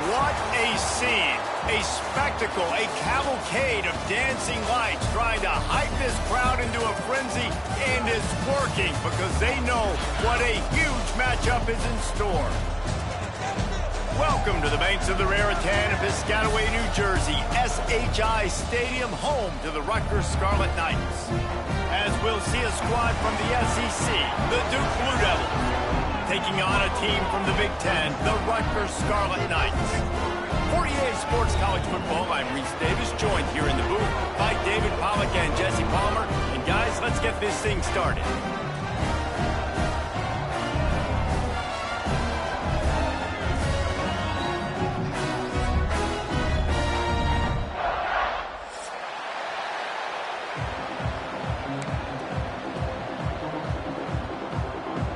What a scene, a spectacle, a cavalcade of dancing lights trying to hype this crowd into a frenzy, and it's working because they know what a huge matchup is in store. Welcome to the banks of the Raritan in Piscataway, New Jersey, SHI Stadium, home to the Rutgers Scarlet Knights. As we'll see a squad from the SEC, the Duke Blue Devils, taking on a team from the Big Ten, the Rutgers Scarlet Knights. For EA Sports College Football, I'm Reese Davis, joined here in the booth by David Pollack and Jesse Palmer. And guys, let's get this thing started.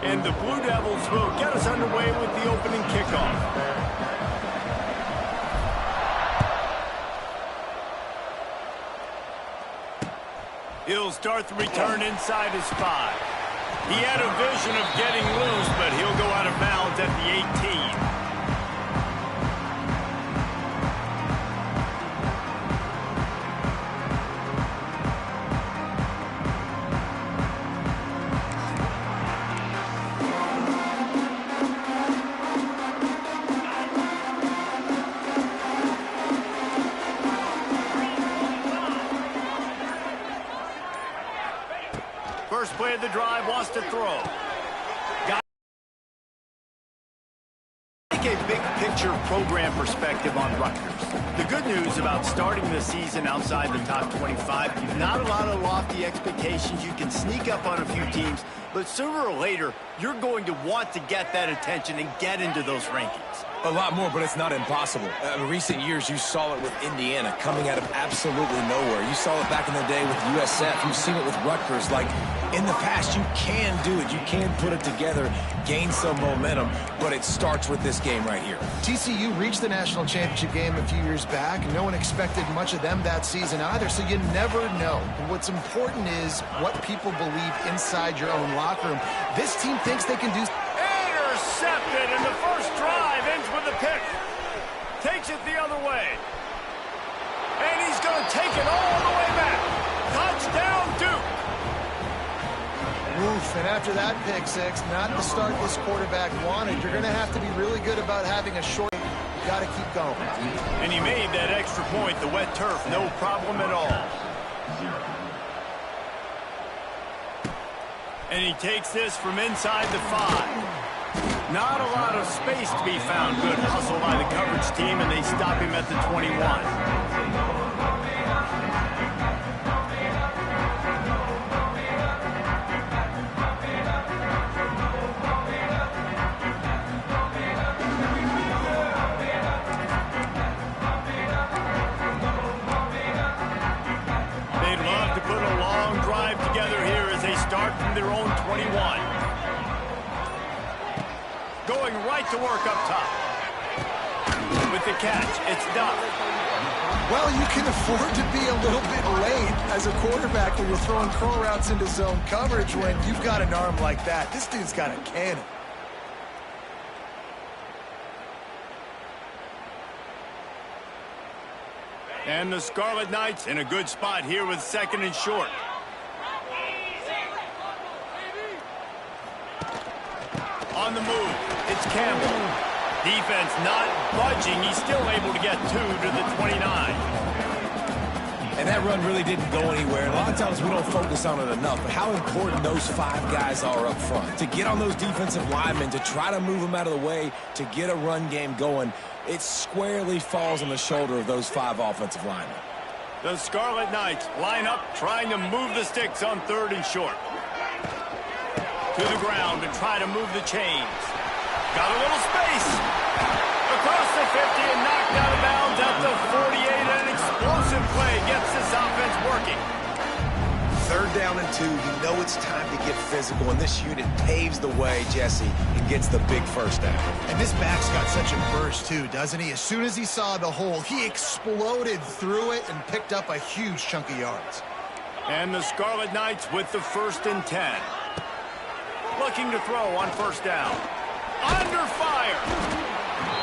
And the Blue Devils will get us underway with the opening kickoff. He'll start the return inside his 5. He had a vision of getting loose, but he'll go out of bounds at the 18. First play of the drive, wants to throw. Take a big picture program perspective on Rutgers. The good news about starting the season outside the top 25, you've not a lot of lofty expectations. You can sneak up on a few teams, but sooner or later, you're going to want to get that attention and get into those rankings. A lot more, but it's not impossible. In recent years, you saw it with Indiana coming out of absolutely nowhere. You saw it back in the day with USF. You've seen it with Rutgers. Like, in the past, you can do it. You can put it together, gain some momentum, but it starts with this game right here. TCU reached the national championship game a few years back. No one expected much of them that season either, so you never know. What's important is what people believe inside your own locker room. This team thinks they can do... Intercepted, and the first drive ends with a pick. Takes it the other way. And he's going to take it all the way back. Touchdown, Duke. Oof, and after that pick six, not the start this quarterback wanted. You're going to have to be really good about having a short... You got to keep going. And he made that extra point, the wet turf, no problem at all. And he takes this from inside the 5. Not a lot of space to be found. Good hustle by the coverage team, and they stop him at the 21. They'd love to put a long drive together here as they start from their own 21. Going right to work up top. With the catch, it's done. Well, you can afford to be a little bit late as a quarterback when you're throwing curl routes into zone coverage when you've got an arm like that. This dude's got a cannon. And the Scarlet Knights in a good spot here with 2nd and short. On the move, it's Campbell. Defense not budging. He's still able to get 2 to the 29. And that run really didn't go anywhere. A lot of times we don't focus on it enough, but how important those 5 guys are up front. To get on those defensive linemen, to try to move them out of the way, to get a run game going, it squarely falls on the shoulder of those 5 offensive linemen. The Scarlet Knights line up, trying to move the sticks on 3rd and short. To the ground to try to move the chains. Got a little space. Across the 50 and knocked out of bounds at the 48. An explosive play gets this offense working. 3rd down and 2. You know it's time to get physical, and this unit paves the way, Jesse, and gets the big 1st down. And this back's got such a burst, too, doesn't he? As soon as he saw the hole, he exploded through it and picked up a huge chunk of yards. And the Scarlet Knights with the 1st and 10. Looking to throw on 1st down. Under fire.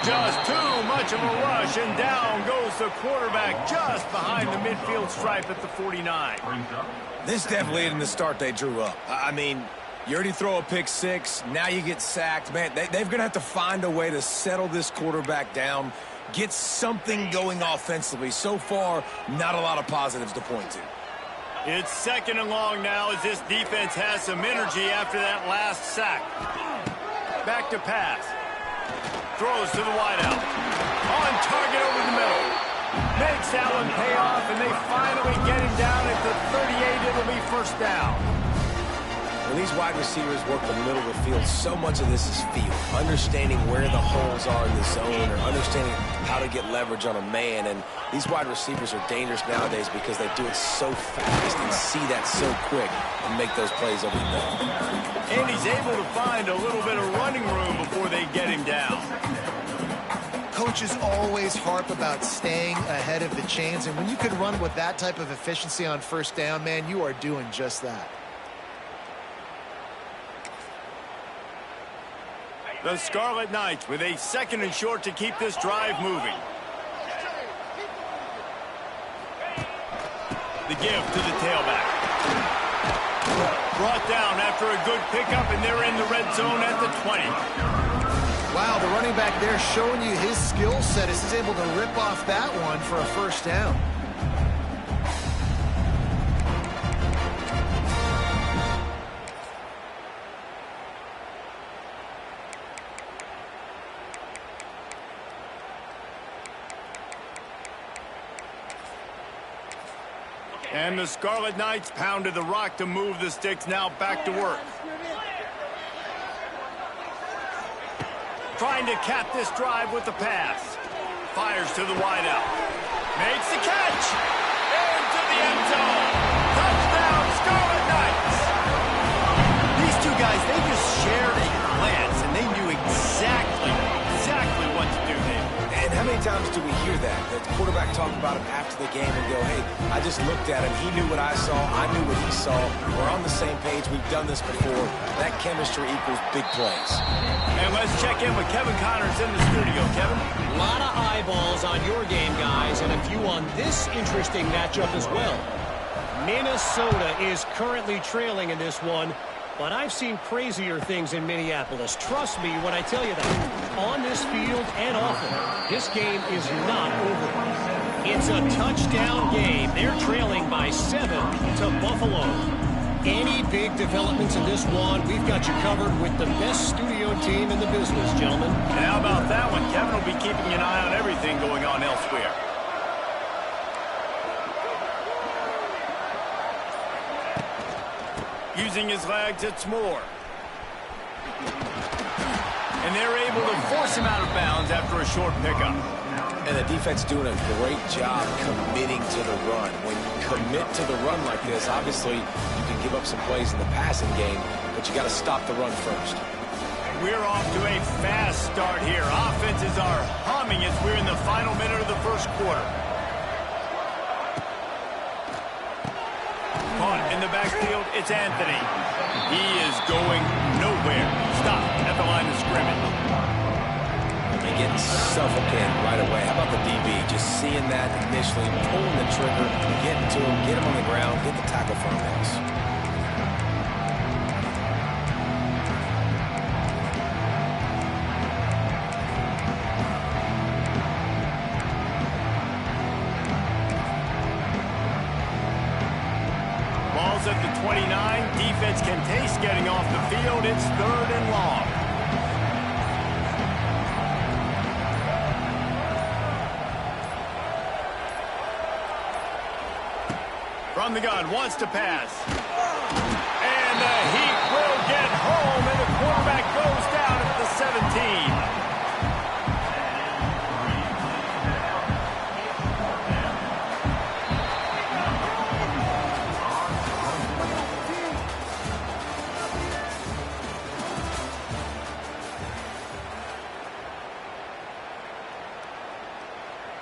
Just too much of a rush, and down goes the quarterback just behind the midfield stripe at the 49. This definitely isn't the start they drew up. I mean, you already throw a pick 6, now you get sacked. Man, they're going to have to find a way to settle this quarterback down, get something going offensively. So far, not a lot of positives to point to. It's 2nd and long now as this defense has some energy after that last sack. Back to pass. Throws to the wideout. On target over the middle. Makes that one pay off, and they finally get him down at the 38. It'll be 1st down. When these wide receivers work the middle of the field, so much of this is feel. Understanding where the holes are in the zone, or understanding how to get leverage on a man. And these wide receivers are dangerous nowadays because they do it so fast and see that so quick and make those plays every day. And he's able to find a little bit of running room before they get him down. Coaches always harp about staying ahead of the chains, and when you can run with that type of efficiency on 1st down, man, you are doing just that. The Scarlet Knights with a 2nd and short to keep this drive moving. The give to the tailback. Brought down after a good pickup, and they're in the red zone at the 20. Wow, the running back there showing you his skill set as he's able to rip off that one for a 1st down. And the Scarlet Knights pounded the rock to move the sticks, now back to work. Trying to cap this drive with the pass. Fires to the wideout. Makes the catch. Into the end zone. Touchdown, Scarlet Knights. These two guys, they just shared a glance, and they knew exactly what to do there. And how many times do we hear that? The quarterback talk about him after the game and go, hey, I just looked at him. He knew what I saw. I knew what he saw. We're on the same page. We've done this before. That chemistry equals big plays. And let's check in with Kevin Connors in the studio. Kevin? A lot of eyeballs on your game, guys, and a few on this interesting matchup as well. Minnesota is currently trailing in this one, but I've seen crazier things in Minneapolis. Trust me when I tell you that. On this field and off it, this game is not over. It's a touchdown game. They're trailing by 7 to Buffalo. Any big developments in this one, we've got you covered with the best studio team in the business, gentlemen. And how about that one? Kevin will be keeping an eye on everything going on elsewhere. Using his legs, it's Moore. And they're able to force him out of bounds after a short pickup. And the defense doing a great job committing to the run. When you commit to the run like this, obviously you can give up some plays in the passing game, but you got to stop the run first. We're off to a fast start here. Offenses are humming as we're in the final minute of the 1st quarter. Caught in the backfield, it's Anthony. He is going nowhere. Stop at the line of scrimmage. They get suffocated right away. How about the DB? Just seeing that initially, pulling the trigger, getting to him, get him on the ground, get the tackle for a miss. Ball's at the 29. Defense can taste getting off the field. It's 3rd and long. From the gun, wants to pass. And the Heat will get home, and the quarterback goes down at the 17.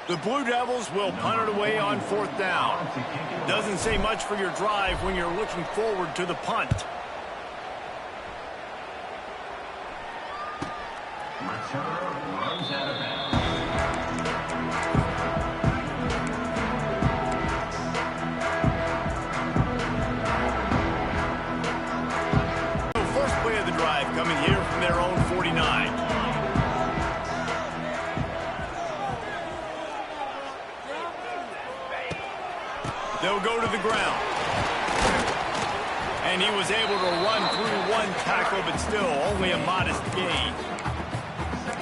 The Blue Devils will punt it away on 4th down. Doesn't say much for your drive when you're looking forward to the punt. First play of the drive coming here from their own 49. They'll go to the ground. And he was able to run through one tackle, but still only a modest gain.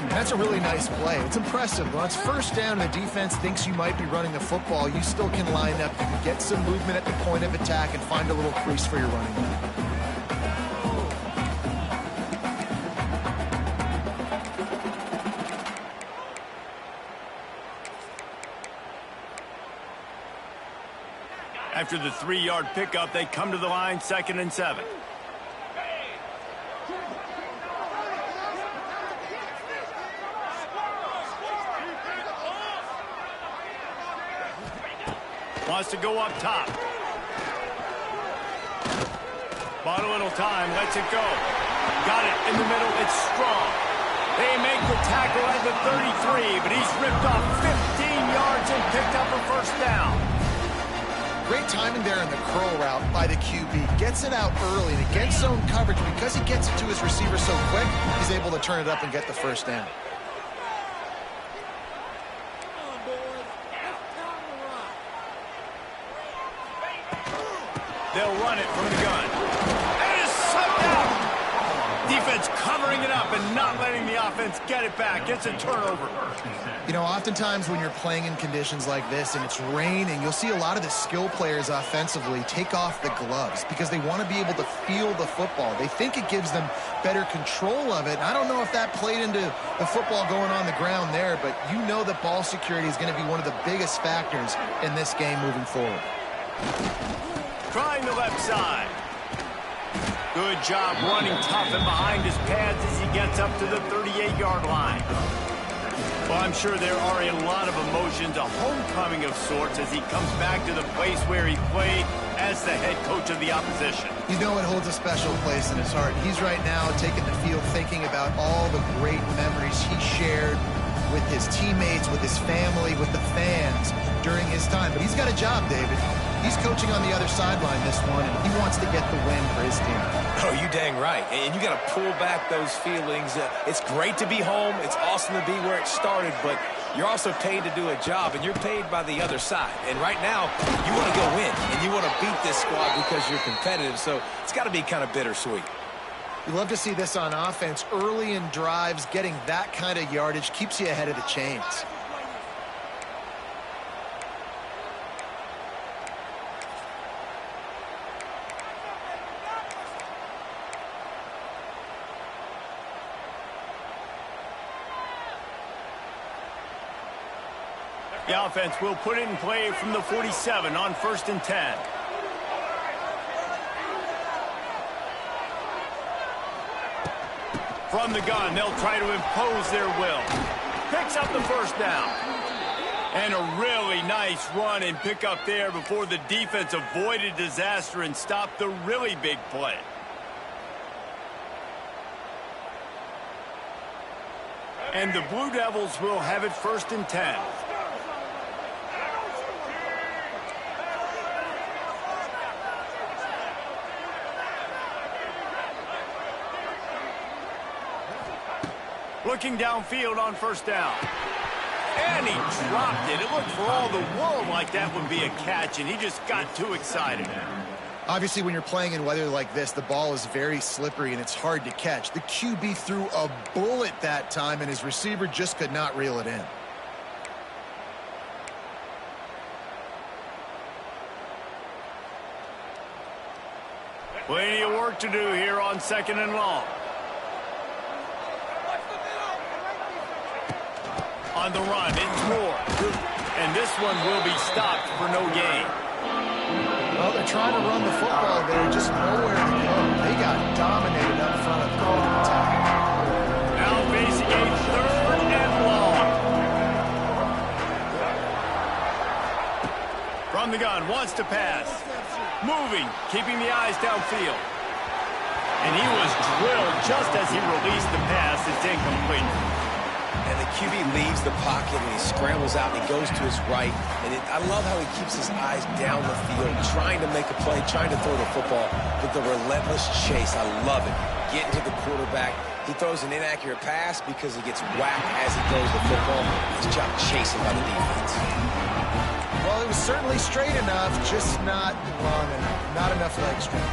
That's a really nice play. It's impressive. When it's 1st down and the defense thinks you might be running the football, you still can line up. You can get some movement at the point of attack and find a little crease for your running back. After the 3-yard pickup, they come to the line, 2nd and 7. Wants to go up top. Bought a little time, lets it go. Got it in the middle, it's strong. They make the tackle at the 33, but he's ripped off 15 yards and picked up a 1st down. Great timing there in the curl route by the QB. Gets it out early and against zone coverage. Because he gets it to his receiver so quick, he's able to turn it up and get the 1st down. They'll run it from the gun. And it's sucked out. Defense covering it up and not letting the offense get it back. It's a turnover. You know, oftentimes when you're playing in conditions like this and it's raining, you'll see a lot of the skill players offensively take off the gloves because they want to be able to feel the football. They think it gives them better control of it. I don't know if that played into the football going on the ground there, but you know that ball security is going to be one of the biggest factors in this game moving forward. Trying the left side. Good job running tough and behind his pads as he gets up to the 38-yard line. Well, I'm sure there are a lot of emotions, a homecoming of sorts, as he comes back to the place where he played as the head coach of the opposition. You know it holds a special place in his heart. He's right now taking the field thinking about all the great memories he shared with his teammates, with his family, with the fans during his time. But he's got a job, David. He's coaching on the other sideline this one, and he wants to get the win for his team. Oh, you dang right. And you got to pull back those feelings. It's great to be home. It's awesome to be where it started, but you're also paid to do a job, and you're paid by the other side. And right now, you want to go win, and you want to beat this squad because you're competitive, so it's got to be kind of bittersweet. You love to see this on offense. Early in drives, getting that kind of yardage keeps you ahead of the chains. The offense will put it in play from the 47 on 1st and 10. From the gun, they'll try to impose their will. Picks up the 1st down. And a really nice run and pick up there before the defense avoided disaster and stopped the really big play. And the Blue Devils will have it 1st and 10. Looking downfield on 1st down. And he dropped it. It looked for all the world like that would be a catch, and he just got too excited. Obviously, when you're playing in weather like this, the ball is very slippery and it's hard to catch. The QB threw a bullet that time, and his receiver just could not reel it in. Plenty of work to do here on 2nd and long. On the run, it's Moore. And this one will be stopped for no gain. Well, they're trying to run the football there, just nowhere to go. They got dominated up front of the attack. Now facing a 3rd and long. From the gun, wants to pass. Moving, keeping the eyes downfield. And he was drilled just as he released the pass. It's incomplete. And the QB leaves the pocket and he scrambles out and he goes to his right. And I love how he keeps his eyes down the field, trying to make a play, trying to throw the football with the relentless chase. I love it. Getting to the quarterback. He throws an inaccurate pass because he gets whacked as he throws the football. His job chasing by the defense. Well, it was certainly straight enough, just not long enough. Not enough leg strength.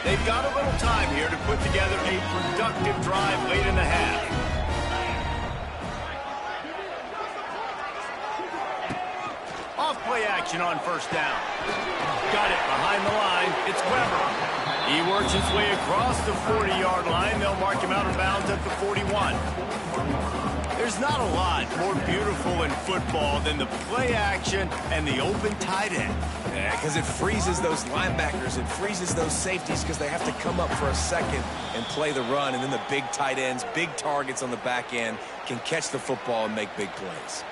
They've got a little time here to put together a productive drive late in the half. Off play action on 1st down. Got it behind the line. It's Weber. He works his way across the 40-yard line. They'll mark him out of bounds at the 41. There's not a lot more beautiful in football than the play action and the open tight end. Yeah, because it freezes those linebackers. It freezes those safeties because they have to come up for a second and play the run. And then the big tight ends, big targets on the back end can catch the football and make big plays.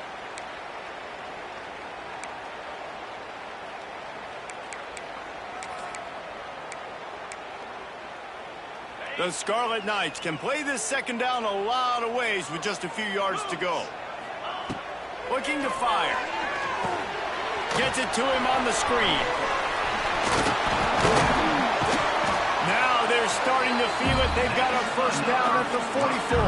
The Scarlet Knights can play this 2nd down a lot of ways with just a few yards to go. Looking to fire. Gets it to him on the screen. Now they're starting to feel it. They've got a 1st down at the 44.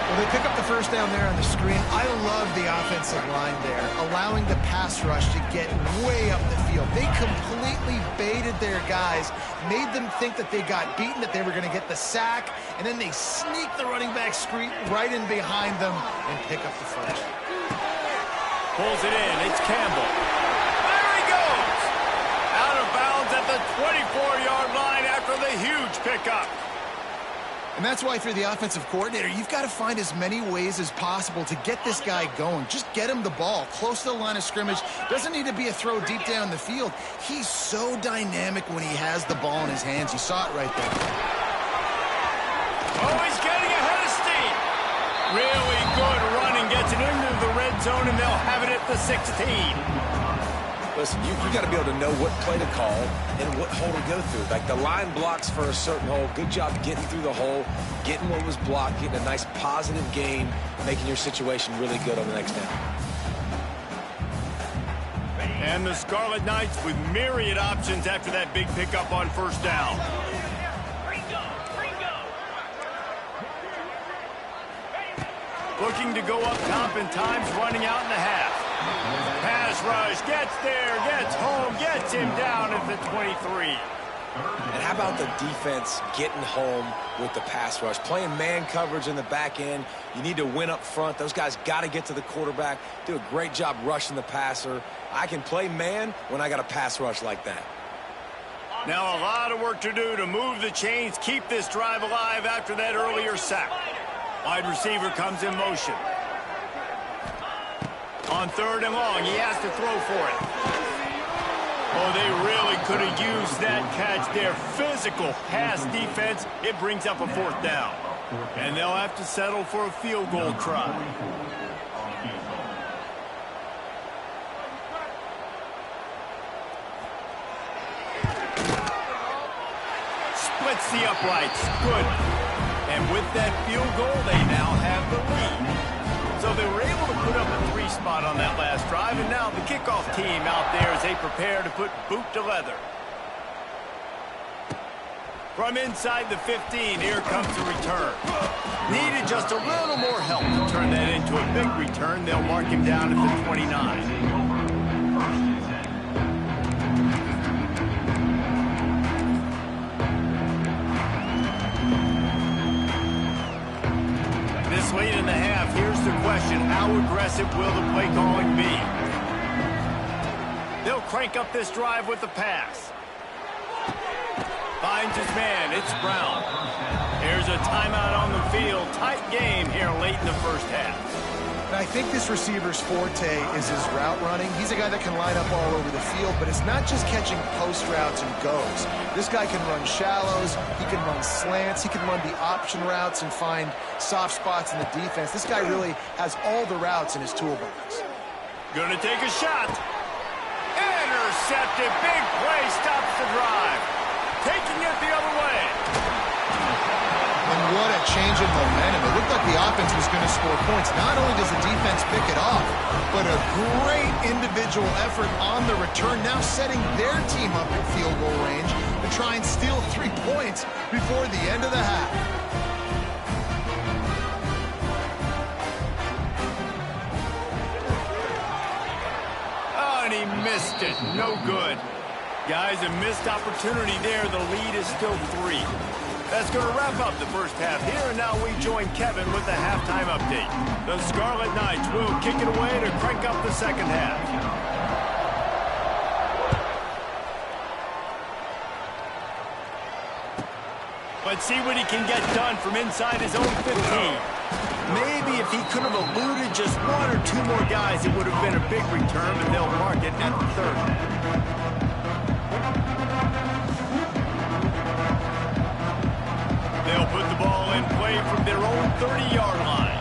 Well, they pick up the 1st down there on the screen. I love the offensive line there, allowing the pass rush to get way up the field. They completely baited their guys, made them think that they got beaten, that they were going to get the sack, and then they sneak the running back screen right in behind them and pick up the 1st. Pulls it in. It's Campbell. There he goes! Out of bounds at the 24-yard line after the huge pickup. And that's why, if you're the offensive coordinator, you've got to find as many ways as possible to get this guy going. Just get him the ball close to the line of scrimmage. Doesn't need to be a throw deep down the field. He's so dynamic when he has the ball in his hands. You saw it right there. Oh, he's getting ahead of steam. Really good running. Gets it into the red zone, and they'll have it at the 16. Listen, you got to be able to know what play to call and what hole to go through. Like the line blocks for a certain hole. Good job getting through the hole, getting what was blocked, getting a nice positive gain, making your situation really good on the next down. And the Scarlet Knights with myriad options after that big pickup on 1st down. Looking to go up top in times, running out in the half. Pass rush, gets there, gets home, gets him down at the 23. And how about the defense getting home with the pass rush? Playing man coverage in the back end. You need to win up front. Those guys got to get to the quarterback. Do a great job rushing the passer. I can play man when I got a pass rush like that. Now a lot of work to do to move the chains, keep this drive alive after that earlier sack. Wide receiver comes in motion. On 3rd and long, he has to throw for it. Oh, they really could have used that catch there. Physical pass defense. It brings up a 4th down. And they'll have to settle for a field goal try. Splits the uprights. Good. And with that field goal, they now have the lead. So they were able to put up a 3 spot on that last drive, and now the kickoff team out there as they prepare to put boot to leather. From inside the 15, here comes the return. Needed just a little more help to turn that into a big return. They'll mark him down at the 29. question, how aggressive will the play calling be? They'll crank up this drive with the pass. Finds his man. It's Brown. Here's a timeout on the field. Tight game here late in the first half. And I think this receiver's forte is his route running. He's a guy that can line up all over the field, but it's not just catching post routes and goes. This guy can run shallows, he can run slants, he can run the option routes and find soft spots in the defense. This guy really has all the routes in his toolbox. Gonna take a shot. Intercepted. Big play stops the drive. Taking it the other way. And what a change in momentum. It looked like the offense was going to score points. Not only does the defense pick it off, but a great individual effort on the return, now setting their team up at field goal range to try and steal 3 points before the end of the half. Oh, and he missed it. No good. Guys, a missed opportunity there. The lead is still 3. That's going to wrap up the first half here, and now we join Kevin with the halftime update. The Scarlet Knights will kick it away to crank up the second half. Let's see what he can get done from inside his own 15. Maybe if he could have eluded just 1 or 2 more guys, it would have been a big return, but they'll mark it at the 30. They'll put the ball in play from their own 30-yard line.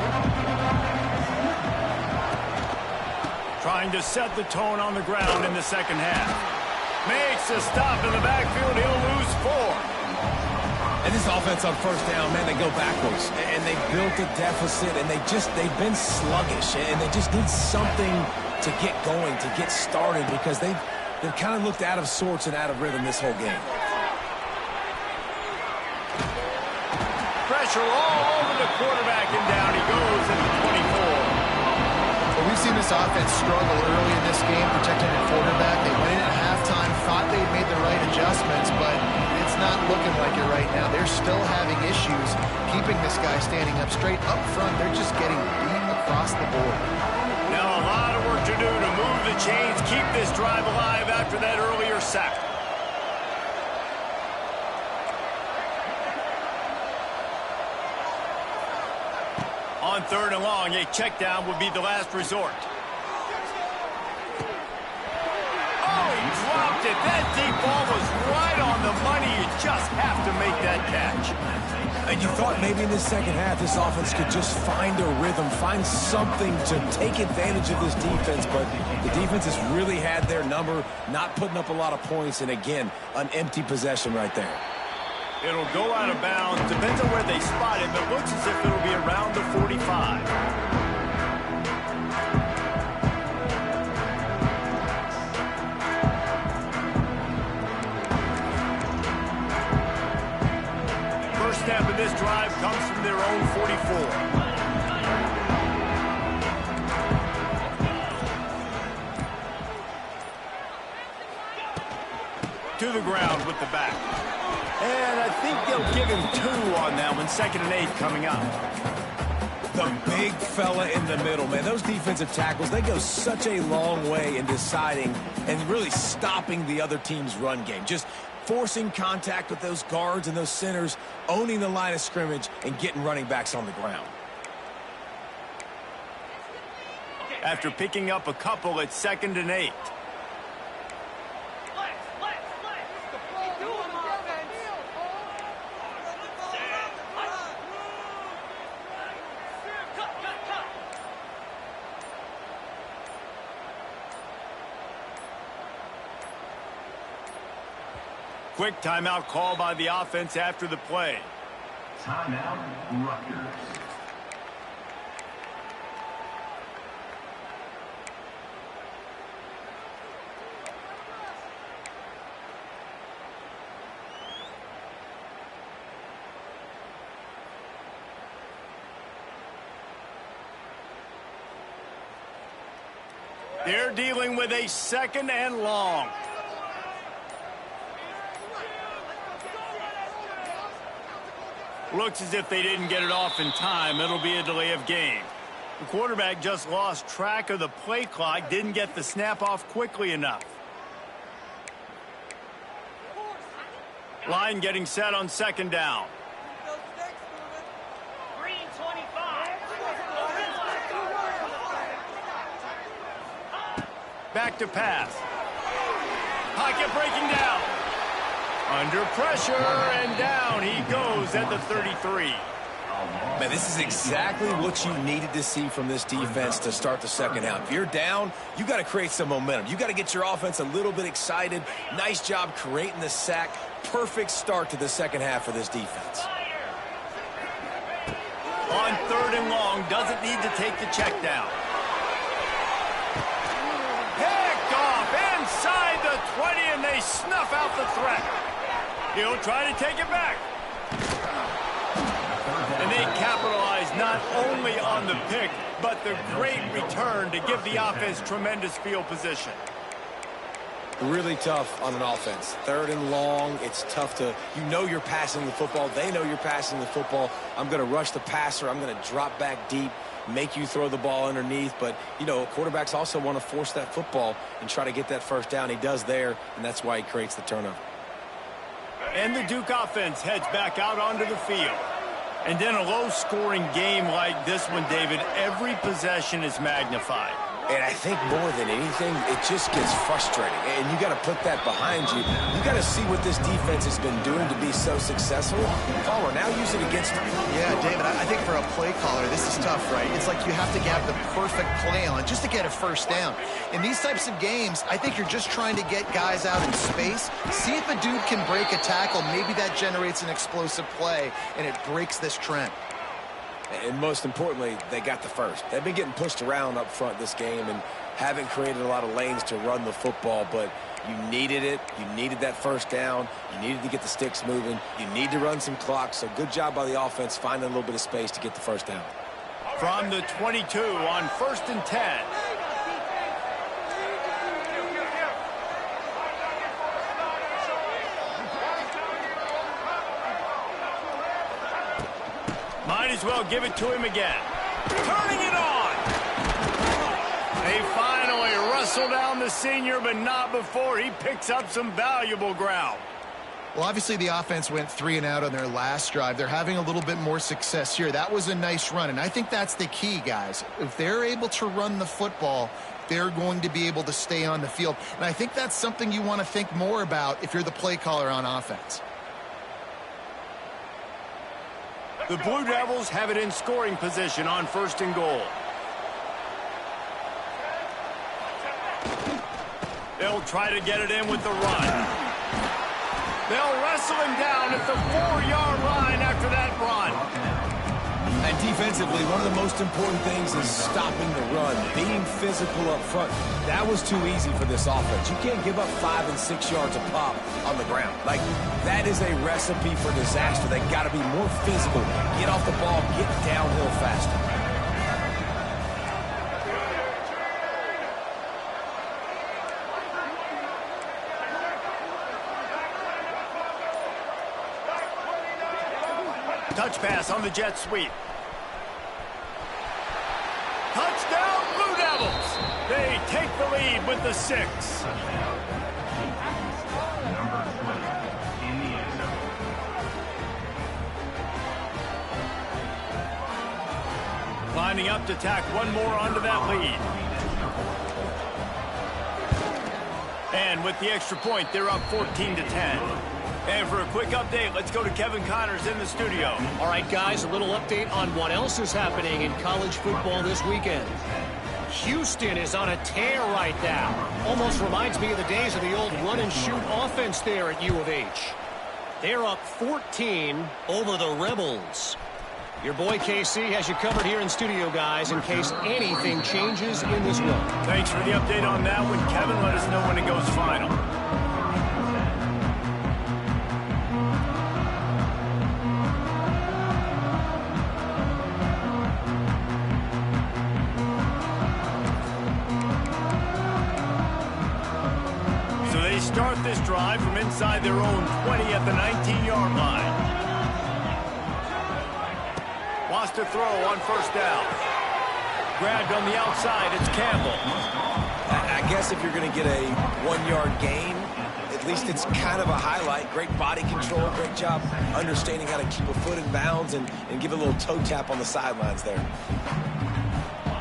Trying to set the tone on the ground in the second half. Makes a stop in the backfield. He'll lose 4. And this offense on first down, man, they go backwards. And they built a deficit, and they've been sluggish. And they just need something to get going, to get started, because they've kind of looked out of sorts and out of rhythm this whole game. Pressure all over the quarterback, and down he goes at the 24. Well, we've seen this offense struggle early in this game protecting the quarterback. They went in at halftime, thought they'd made the right adjustments, but it's not looking like it right now. They're still having issues keeping this guy standing up straight up front. They're just getting beat across the board. Now a lot of work to do to move the chains, keep this drive alive after that earlier sack. On 3rd and long, a check down would be the last resort. Oh, he dropped it. That deep ball was right on the money. You just have to make that catch. And you thought maybe in this second half this offense could just find a rhythm, find something to take advantage of this defense, but the defense has really had their number, not putting up a lot of points, and again, an empty possession right there. It'll go out of bounds. Depends on where they spot it, but looks as if it'll be around the 45. First snap of this drive comes from their own 44. To the ground with the back. And I think they'll give him 2 on that one. 2nd and 8 coming up. The big fella in the middle, man. Those defensive tackles, they go such a long way in deciding and really stopping the other team's run game. Just forcing contact with those guards and those centers, owning the line of scrimmage, and getting running backs on the ground. After picking up a couple, it's 2nd and 8. Quick timeout call by the offense after the play. Timeout, Rutgers. They're dealing with a 2nd and long. Looks as if they didn't get it off in time. It'll be a delay of game. The quarterback just lost track of the play clock, didn't get the snap off quickly enough. Line getting set on second down. Back to pass. Pocket breaking down. Under pressure, and down he goes at the 33. Man, this is exactly what you needed to see from this defense to start the second half. If you're down, you got to create some momentum. You got to get your offense a little bit excited. Nice job creating the sack. Perfect start to the second half for this defense. On third and long, doesn't need to take the check down. Picked off inside the 20, and they snuff out the threat. He'll try to take it back. And they capitalize not only on the pick, but the great return to give the offense tremendous field position. Really tough on an offense. Third and long, it's tough to, you're passing the football. They know you're passing the football. I'm going to rush the passer. I'm going to drop back deep, make you throw the ball underneath. But, quarterbacks also want to force that football and try to get that first down. He does there, and that's why he creates the turnover. And the Duke offense heads back out onto the field. And in a low-scoring game like this one, David, every possession is magnified. And I think more than anything, it just gets frustrating. And you got to put that behind you. You got to see what this defense has been doing to be so successful. Caller, now use it against them. Yeah, David, I think for a play caller, this is tough, right? It's like you have to have the perfect play on just to get a first down. In these types of games, I think you're just trying to get guys out in space, see if a dude can break a tackle. Maybe that generates an explosive play, and it breaks this trend. And most importantly, they got the first. They've been getting pushed around up front this game and haven't created a lot of lanes to run the football, but you needed it. You needed that first down. You needed to get the sticks moving. You need to run some clock, so good job by the offense finding a little bit of space to get the first down. From the 22 on 1st and 10. Might as well give it to him again. Turning it on. They finally wrestle down the senior, but not before he picks up some valuable ground. Well, obviously the offense went 3 and out on their last drive. They're having a little bit more success here. That was a nice run, and I think that's the key, guys. If they're able to run the football, they're going to be able to stay on the field. And I think that's something you want to think more about if you're the play caller on offense. The Blue Devils have it in scoring position on 1st and goal. They'll try to get it in with the run. They'll wrestle him down at the 4-yard line after that run. And defensively, one of the most important things is stopping the run, being physical up front. That was too easy for this offense. You can't give up 5 and 6 yards a pop on the ground. Like, that is a recipe for disaster. They got to be more physical, get off the ball, get downhill faster. Touch pass on the jet sweep. Touchdown, Blue Devils. They take the lead with the 6. Number 20 in the end zone. Lining up to tack one more onto that lead. And with the extra point, they're up 14-10. And for a quick update, let's go to Kevin Connors in the studio. All right, guys, a little update on what else is happening in college football this weekend. Houston is on a tear right now. Almost reminds me of the days of the old run-and-shoot offense there at U of H. They're up 14 over the Rebels. Your boy KC has you covered here in studio, guys, in case anything changes in this one. Thanks for the update on that one, Kevin. Let us know when it goes final. Start this drive from inside their own 20 at the 19-yard line. Wants to throw on 1st down. Grabbed on the outside, it's Campbell. I guess if you're going to get a 1-yard gain, at least it's kind of a highlight. Great body control, great job understanding how to keep a foot in bounds and give a little toe tap on the sidelines there.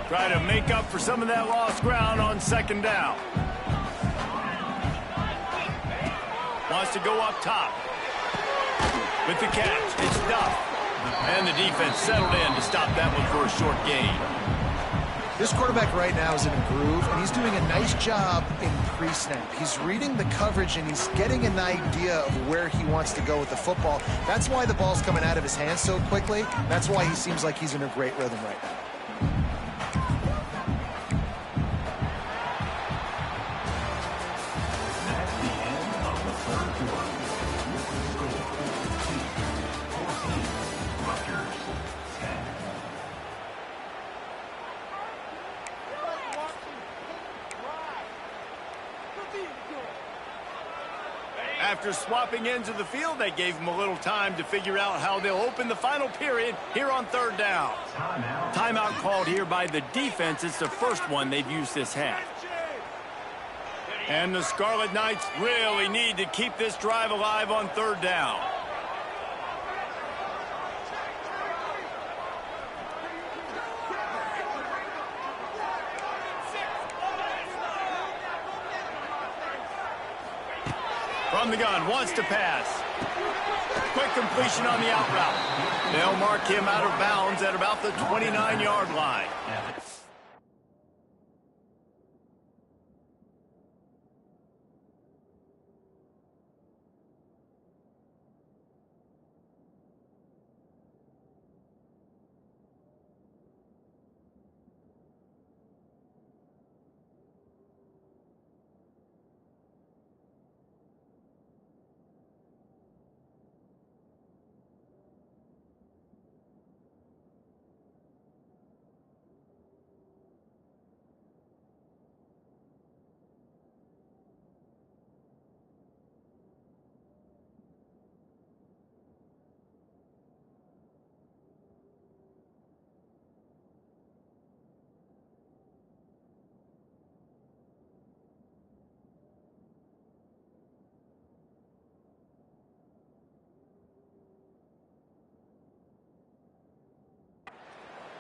Try to make up for some of that lost ground on second down. Wants to go up top. With the catch, it's Duff. And the defense settled in to stop that one for a short gain. This quarterback right now is in a groove, and he's doing a nice job in pre-snap. He's reading the coverage, and he's getting an idea of where he wants to go with the football. That's why the ball's coming out of his hands so quickly. That's why he seems like he's in a great rhythm right now. That's the end of the third quarter. Rutgers 10. After swapping ends of the field, they gave him a little time to figure out how they'll open the final period here on third down. Timeout called here by the defense. It's the first one they've used this half. And the Scarlet Knights really need to keep this drive alive on third down. From the gun, wants to pass. Quick completion on the out route. They'll mark him out of bounds at about the 29-yard line.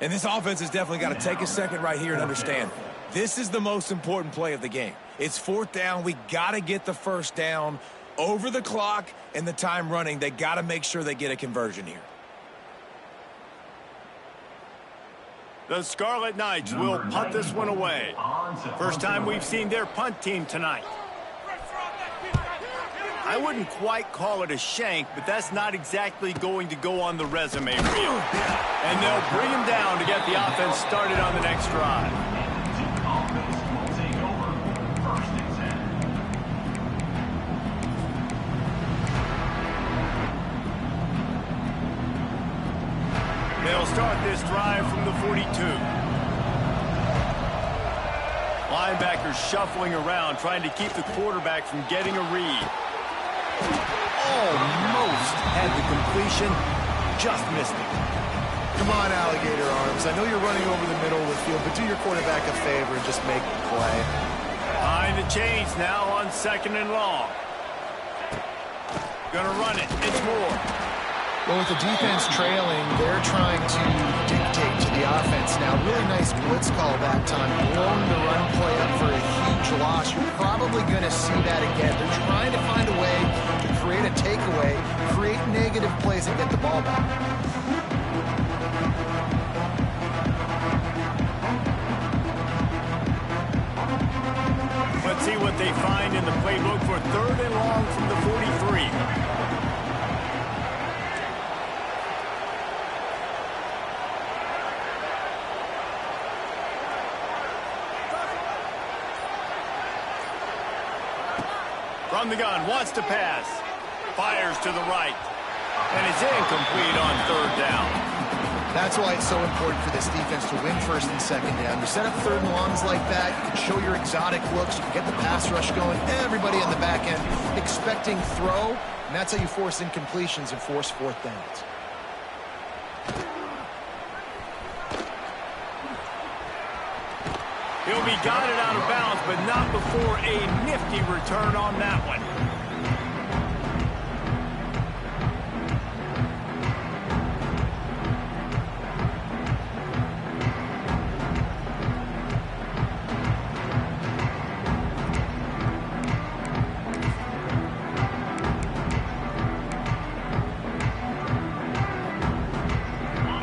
And this offense has definitely got to take a second right here and understand this is the most important play of the game. It's fourth down. We got to get the first down over the clock and the time running. They got to make sure they get a conversion here. The Scarlet Knights will punt this one away. First time we've seen their punt team tonight. I wouldn't quite call it a shank, but that's not exactly going to go on the resume reel. And they'll bring him down to get the offense started on the next drive. They'll start this drive from the 42. Linebackers shuffling around, trying to keep the quarterback from getting a read. Almost had the completion, just missed it. Come on, alligator arms. I know you're running over the middle of the field, but do your quarterback a favor and just make the play. Behind the chains now on second and long. Gonna run it. It's Moore. Well, with the defense trailing, they're trying to dictate to the offense now. Really nice blitz call that time. Blowing the run play up for a huge loss. You're probably going to see that again. They're trying to find a way to create a takeaway, create negative plays, and get the ball back. Let's see what they find in the playbook for third and long from the 43. From the gun, wants to pass. Fires to the right. And it's incomplete on third down. That's why it's so important for this defense to win first and second down. You set up third and longs like that, you can show your exotic looks, you can get the pass rush going, everybody on the back end expecting throw, and that's how you force incompletions and force fourth downs. He'll be guided out of bounds, but not before a nifty return on that one.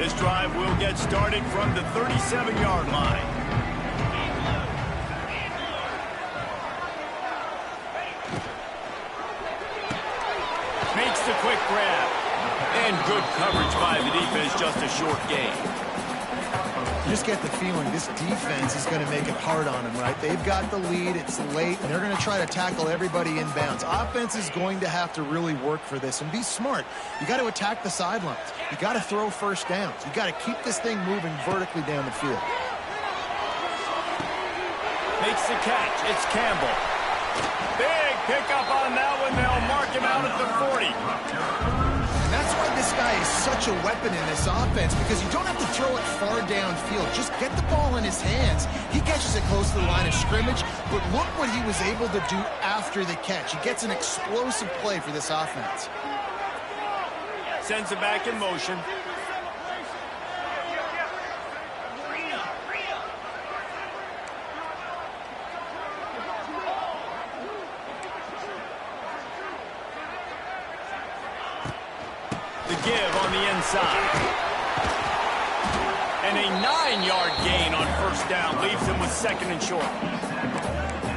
This drive will get started from the 37-yard line. Makes the quick grab. And good coverage by the defense, just a short gain. You just get the feeling this defense is going to make it hard on them, right? They've got the lead, it's late, and they're going to try to tackle everybody in bounds. Offense is going to have to really work for this and be smart. You got to attack the sidelines. You got to throw first downs. You got to keep this thing moving vertically down the field. Makes the catch. It's Campbell. Big pickup on that one. They'll mark him out at the 40. And that's why this guy is such a weapon in this offense, because you don't have to throw it far downfield. Just get the ball in his hands. He catches it close to the line of scrimmage, but look what he was able to do after the catch. He gets an explosive play for this offense. Sends it back in motion. The give on the inside. And a 9-yard gain on first down leaves them with second and short.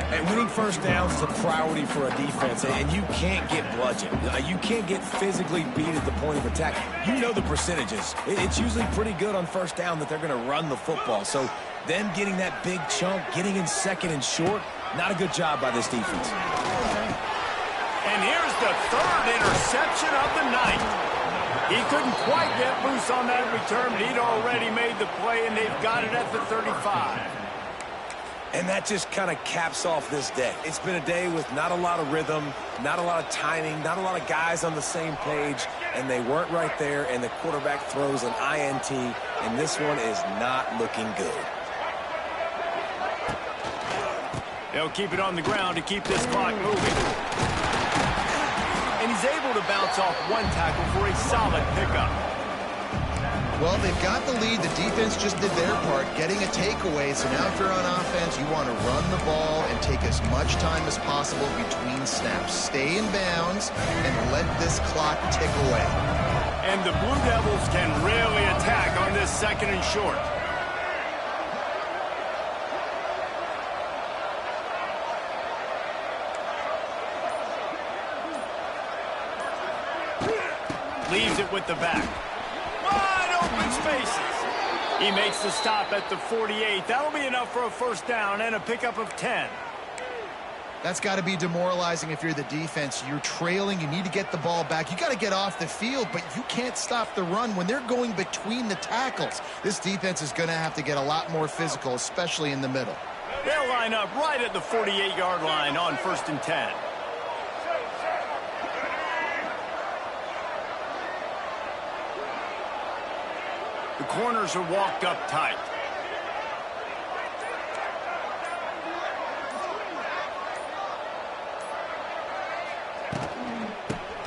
And winning first downs is a priority for a defense, and you can't get bludgeoned. You can't get physically beat at the point of attack. You know the percentages. It's usually pretty good on first down that they're going to run the football. So them getting that big chunk, getting in second and short, not a good job by this defense. And here's the third interception of the night. He couldn't quite get loose on that return, but he'd already made the play, and they've got it at the 35. And that just kind of caps off this day. It's been a day with not a lot of rhythm, not a lot of timing, not a lot of guys on the same page, and they weren't right there, and the quarterback throws an INT, and this one is not looking good. They'll keep it on the ground to keep this clock moving. And he's able to bounce off one tackle for a solid pickup. Well, they've got the lead. The defense just did their part, getting a takeaway. So now if you're on offense, you want to run the ball and take as much time as possible between snaps. Stay in bounds and let this clock tick away. And the Blue Devils can really attack on this second and short. Leaves it with the back. Wide open spaces. He makes the stop at the 48. That'll be enough for a first down and a pickup of 10. That's got to be demoralizing if you're the defense. You're trailing. You need to get the ball back. You got to get off the field, but you can't stop the run when they're going between the tackles. This defense is going to have to get a lot more physical, especially in the middle. They'll line up right at the 48-yard line on 1st and 10. The corners are walked up tight.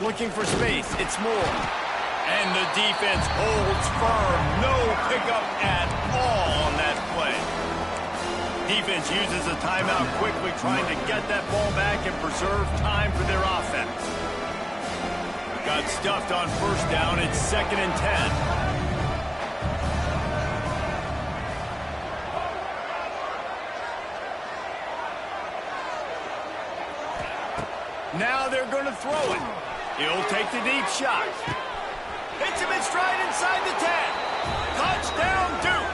Looking for space. It's Moore. And the defense holds firm. No pickup at all on that play. Defense uses a timeout quickly, trying to get that ball back and preserve time for their offense. Got stuffed on first down. It's 2nd and 10. Now they're going to throw it. He'll take the deep shot. Hits him in stride inside the 10. Touchdown, Duke.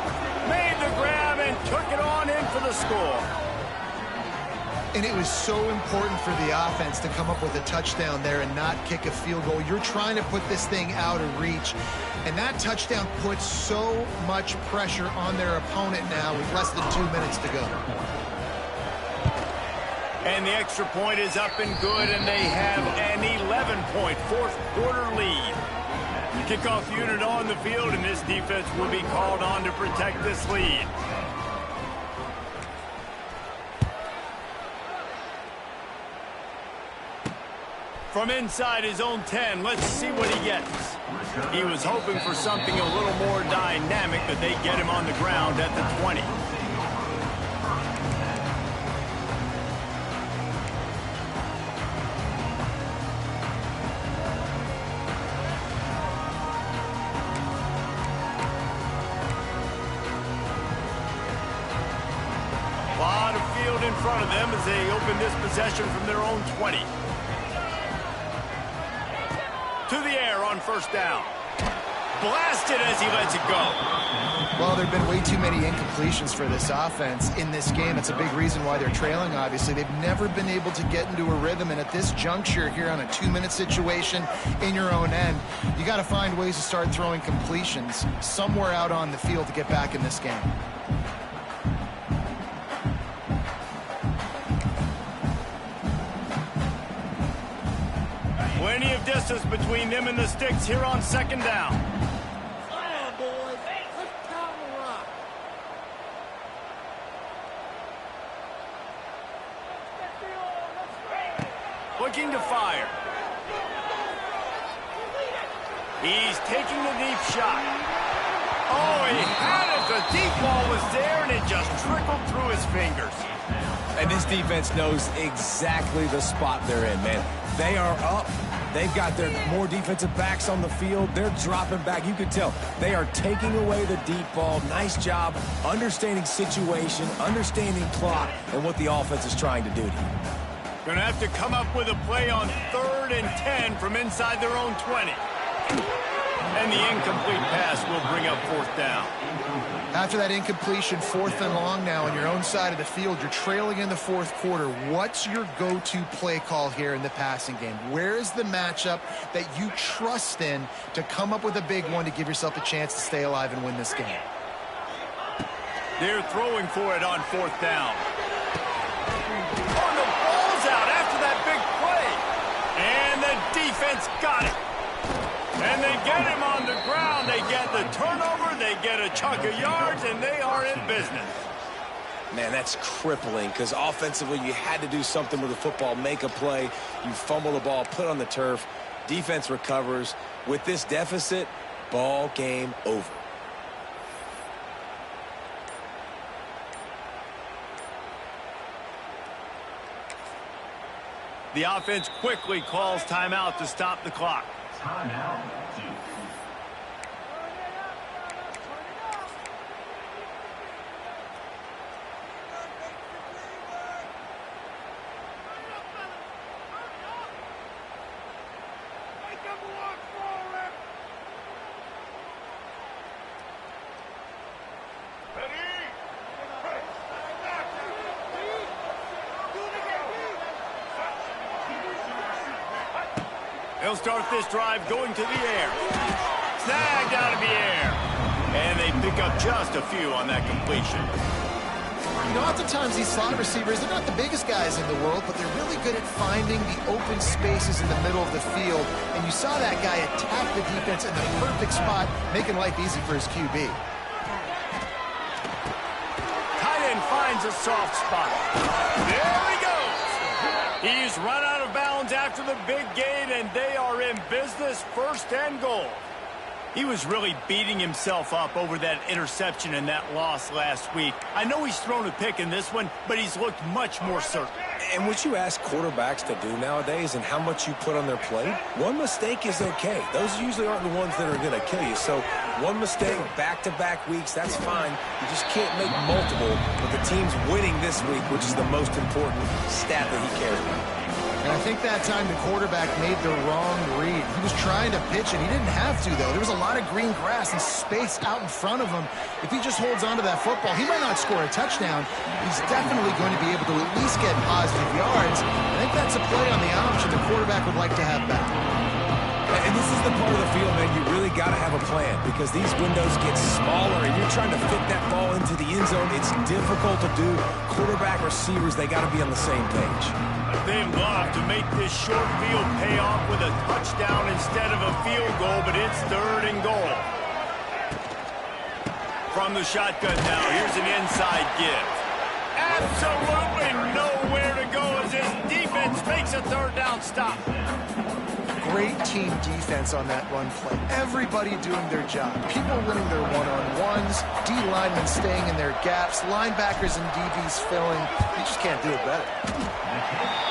Made the grab and took it on in for the score. And it was so important for the offense to come up with a touchdown there and not kick a field goal. You're trying to put this thing out of reach. And that touchdown puts so much pressure on their opponent now with less than 2 minutes to go. And the extra point is up and good, and they have an 11-point fourth-quarter lead. The kickoff unit on the field, and this defense will be called on to protect this lead. From inside his own 10, let's see what he gets. He was hoping for something a little more dynamic, but they get him on the ground at the 20. A lot of field in front of them as they open this possession from their own 20. To the air on first down. Blasted as he lets it go. Well, there have been way too many incompletions for this offense in this game. It's a big reason why they're trailing, obviously. They've never been able to get into a rhythm, and at this juncture here on a 2-minute situation in your own end, you got to find ways to start throwing completions somewhere out on the field to get back in this game. Plenty of distance between them and the sticks here on second down. Come on, boys. Let's pound the rock. Looking to fire. He's taking the deep shot. Oh, he had it. The deep ball was there, and it just trickled through his fingers. And this defense knows exactly the spot they're in, man. They are up. They've got their more defensive backs on the field. They're dropping back. You can tell they are taking away the deep ball. Nice job understanding situation, understanding clock, and what the offense is trying to do to you. Going to have to come up with a play on 3rd and 10 from inside their own 20. And the incomplete pass will bring up 4th down. After that incompletion, 4th and long now on your own side of the field, you're trailing in the 4th quarter. What's your go-to play call here in the passing game? Where is the matchup that you trust in to come up with a big one to give yourself a chance to stay alive and win this game? They're throwing for it on 4th down. Oh, the ball's out after that big play. And the defense got it. And they get him on the ground. They get the turnover. They get a chunk of yards, and they are in business. Man, that's crippling because offensively you had to do something with the football, make a play. You fumble the ball, put on the turf. Defense recovers. With this deficit, ball game over. The offense quickly calls timeout to stop the clock. Timeout. They'll start this drive going to the air. Snagged out of the air. And they pick up just a few on that completion. You know, oftentimes these slot receivers, they're not the biggest guys in the world, but they're really good at finding the open spaces in the middle of the field. And you saw that guy attack the defense in the perfect spot, making life easy for his QB. Tight end finds a soft spot. There he goes. He's run out of bounds after the big gain, and they are in business, 1st and goal. He was really beating himself up over that interception and that loss last week. I know he's thrown a pick in this one, but he's looked much more certain. And what you ask quarterbacks to do nowadays and how much you put on their plate, one mistake is okay. Those usually aren't the ones that are going to kill you. So one mistake, back-to-back weeks, that's fine. You just can't make multiple, but the team's winning this week, which is the most important stat that he cares about. And I think that time the quarterback made the wrong read. He was trying to pitch it. He didn't have to, though. There was a lot of green grass and space out in front of him. If he just holds on to that football, he might not score a touchdown. He's definitely going to be able to at least get positive yards. I think that's a play on the option the quarterback would like to have back. And this is the part of the field, man, you really got to have a plan because these windows get smaller and you're trying to fit that ball into the end zone. It's difficult to do. Quarterback, receivers, they got to be on the same page. They'd love to make this short field pay off with a touchdown instead of a field goal, but it's 3rd and goal. From the shotgun now, here's an inside give. Absolutely nowhere to go as his defense spins, makes a third down stop. Great team defense on that run play. Everybody doing their job. People winning their one-on-ones, D linemen staying in their gaps, linebackers and DBs filling. You just can't do it better.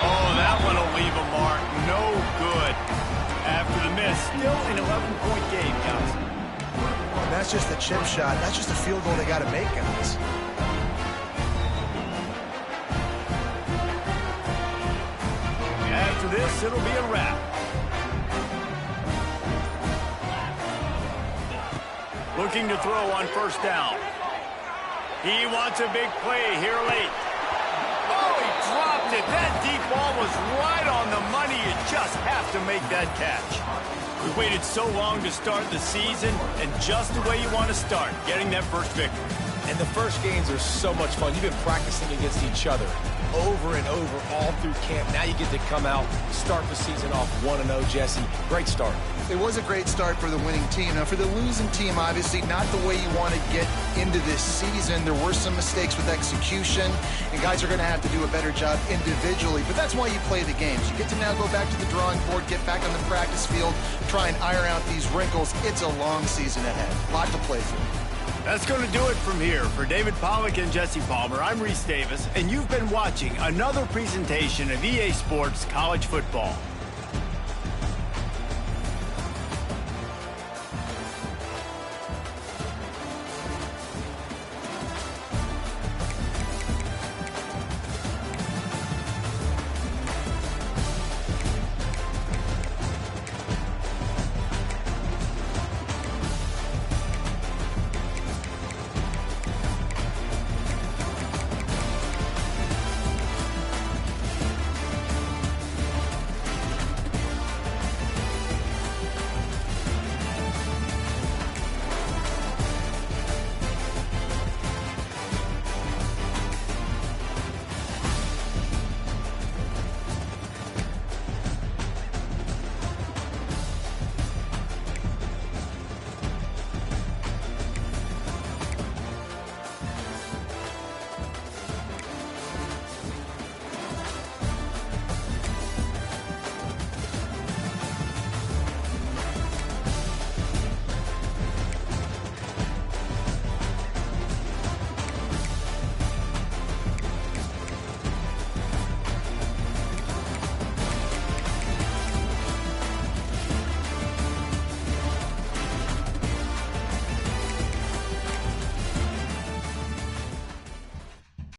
Oh, that one will leave a mark. No good. After the miss, still an 11-point game, guys. And that's just a chip shot. That's just a field goal they got to make, guys. After this, it'll be a wrap. Looking to throw on first down. He wants a big play here late. Oh, he dropped it. That deep ball was right on the money. You just have to make that catch. We waited so long to start the season, and just the way you want to start, getting that first victory. And the first games are so much fun. You've been practicing against each other over and over all through camp. Now you get to come out, start the season off 1-0, Jesse. Great start. It was a great start for the winning team. Now, for the losing team, obviously not the way you want to get into this season. There were some mistakes with execution, and guys are going to have to do a better job individually. But that's why you play the games. You get to now go back to the drawing board, get back on the practice field, try and iron out these wrinkles. It's a long season ahead. A lot to play for. That's going to do it from here. For David Pollack and Jesse Palmer, I'm Reese Davis, and you've been watching another presentation of EA Sports College Football.